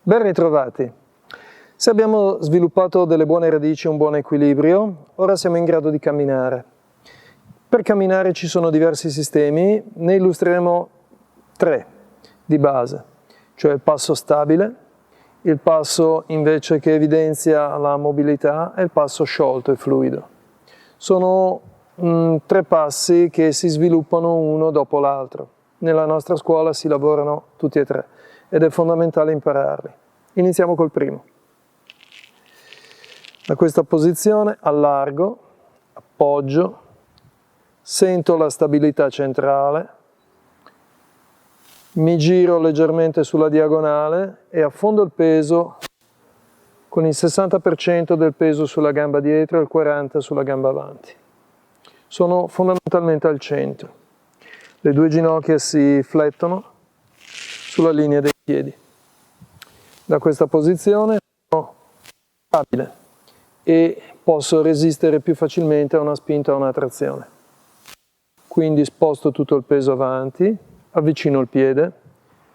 Ben ritrovati. Se abbiamo sviluppato delle buone radici e un buon equilibrio, ora siamo in grado di camminare. Per camminare ci sono diversi sistemi, ne illustreremo 3 di base, cioè il passo stabile, il passo invece che evidenzia la mobilità e il passo sciolto e fluido. Sono 3 passi che si sviluppano uno dopo l'altro. Nella nostra scuola si lavorano tutti e 3 ed è fondamentale impararli. Iniziamo col primo. Da questa posizione allargo, appoggio, sento la stabilità centrale, mi giro leggermente sulla diagonale e affondo il peso con il 60% del peso sulla gamba dietro e il 40% sulla gamba avanti. Sono fondamentalmente al centro. Le 2 ginocchia si flettono sulla linea dei piedi. Da questa posizione sono stabile e posso resistere più facilmente a una spinta o a una trazione. Quindi sposto tutto il peso avanti, avvicino il piede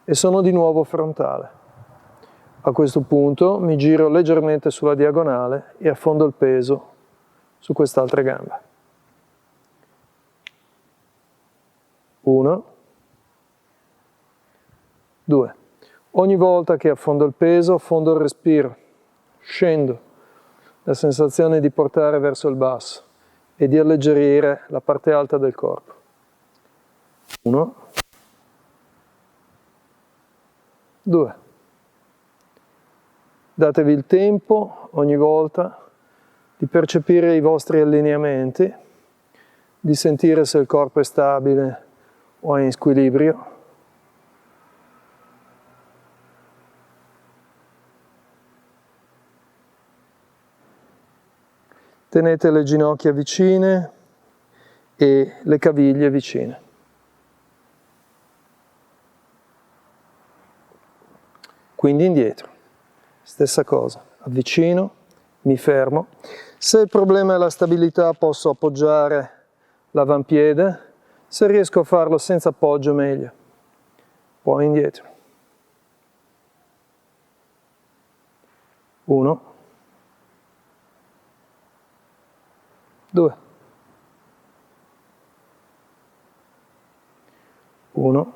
e sono di nuovo frontale. A questo punto mi giro leggermente sulla diagonale e affondo il peso su quest'altra gamba. 1, 2. Ogni volta che affondo il peso, affondo il respiro, scendo, la sensazione di portare verso il basso e di alleggerire la parte alta del corpo. 1, 2. Datevi il tempo ogni volta di percepire i vostri allineamenti, di sentire se il corpo è stabile o è in squilibrio. Tenete le ginocchia vicine e le caviglie vicine. Quindi indietro. Stessa cosa. Avvicino, mi fermo. Se il problema è la stabilità posso appoggiare l'avampiede. Se riesco a farlo senza appoggio meglio. Poi indietro. 1. 2, 1,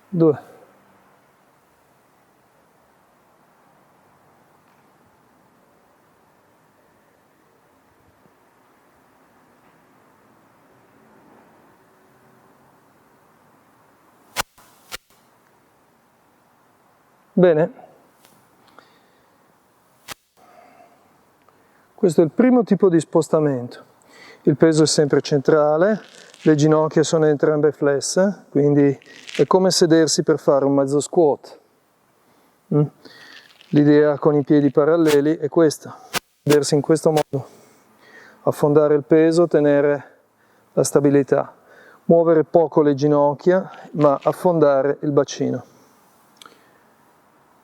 2, 'Bene. Questo è il primo tipo di spostamento. Il peso è sempre centrale, le ginocchia sono entrambe flesse, quindi è come sedersi per fare un mezzo squat. L'idea con i piedi paralleli è questa, sedersi in questo modo, affondare il peso, tenere la stabilità, muovere poco le ginocchia, ma affondare il bacino.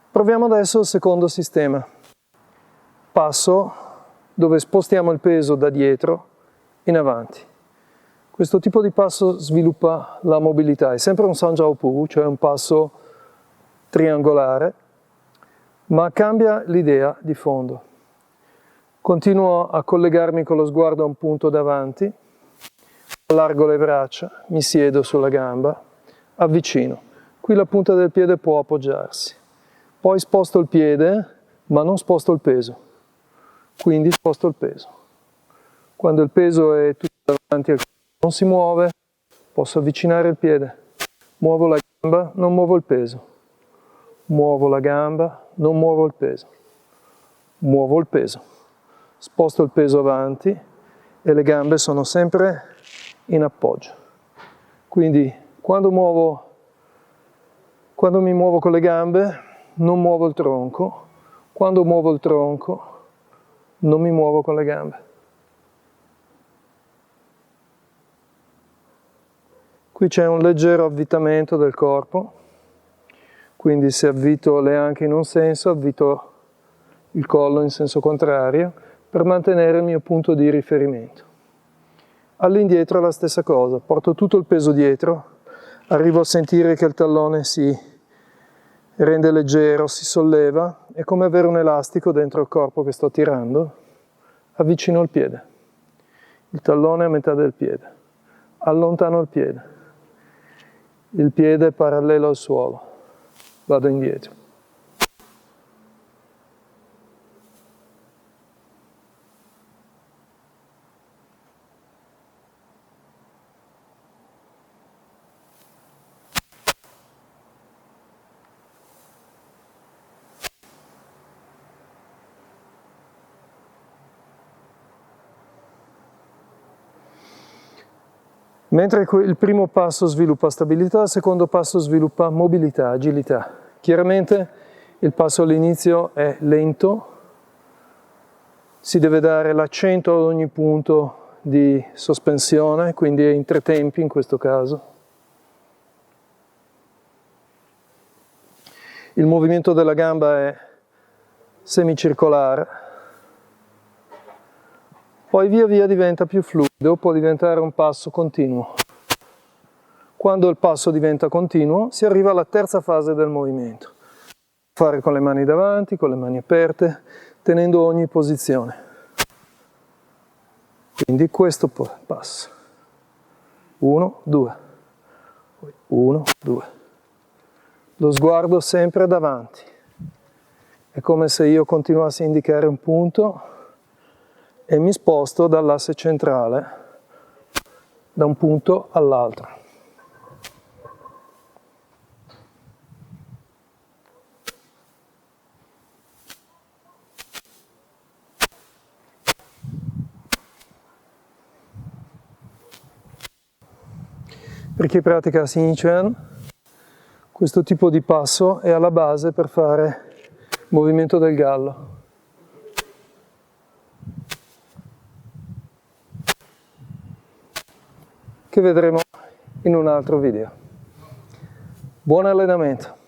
Proviamo adesso il secondo sistema. Passo dove spostiamo il peso da dietro in avanti. Questo tipo di passo sviluppa la mobilità, è sempre un Sanjiao-Pu, cioè un passo triangolare, ma cambia l'idea di fondo. Continuo a collegarmi con lo sguardo a un punto davanti, allargo le braccia, mi siedo sulla gamba, avvicino. Qui la punta del piede può appoggiarsi. Poi sposto il piede, ma non sposto il peso. Quindi sposto il peso. Quando il peso è tutto davanti al corpo, non si muove, posso avvicinare il piede. Muovo la gamba, non muovo il peso. Muovo la gamba, non muovo il peso. Muovo il peso. Sposto il peso avanti e le gambe sono sempre in appoggio. Quindi quando mi muovo con le gambe, non muovo il tronco. Quando muovo il tronco, non mi muovo con le gambe. Qui c'è un leggero avvitamento del corpo, quindi se avvito le anche in un senso, avvito il collo in senso contrario, per mantenere il mio punto di riferimento. All'indietro è la stessa cosa, porto tutto il peso dietro, arrivo a sentire che il tallone si rende leggero, si solleva, è come avere un elastico dentro il corpo che sto tirando, avvicino il piede, il tallone è a metà del piede, allontano il piede è parallelo al suolo, vado indietro. Mentre il primo passo sviluppa stabilità, il secondo passo sviluppa mobilità, agilità. Chiaramente il passo all'inizio è lento, si deve dare l'accento ad ogni punto di sospensione, quindi è in 3 tempi in questo caso. Il movimento della gamba è semicircolare. Poi via via diventa più fluido, può diventare un passo continuo. Quando il passo diventa continuo, si arriva alla terza fase del movimento. Fare con le mani davanti, con le mani aperte, tenendo ogni posizione. Quindi questo passo. 1, 2. 1, 2. Lo sguardo sempre davanti. È come se io continuassi a indicare un punto e mi sposto dall'asse centrale, da un punto all'altro. Per chi pratica Xing Chuan, questo tipo di passo è alla base per fare il movimento del gallo. Che vedremo in un altro video. Buon allenamento!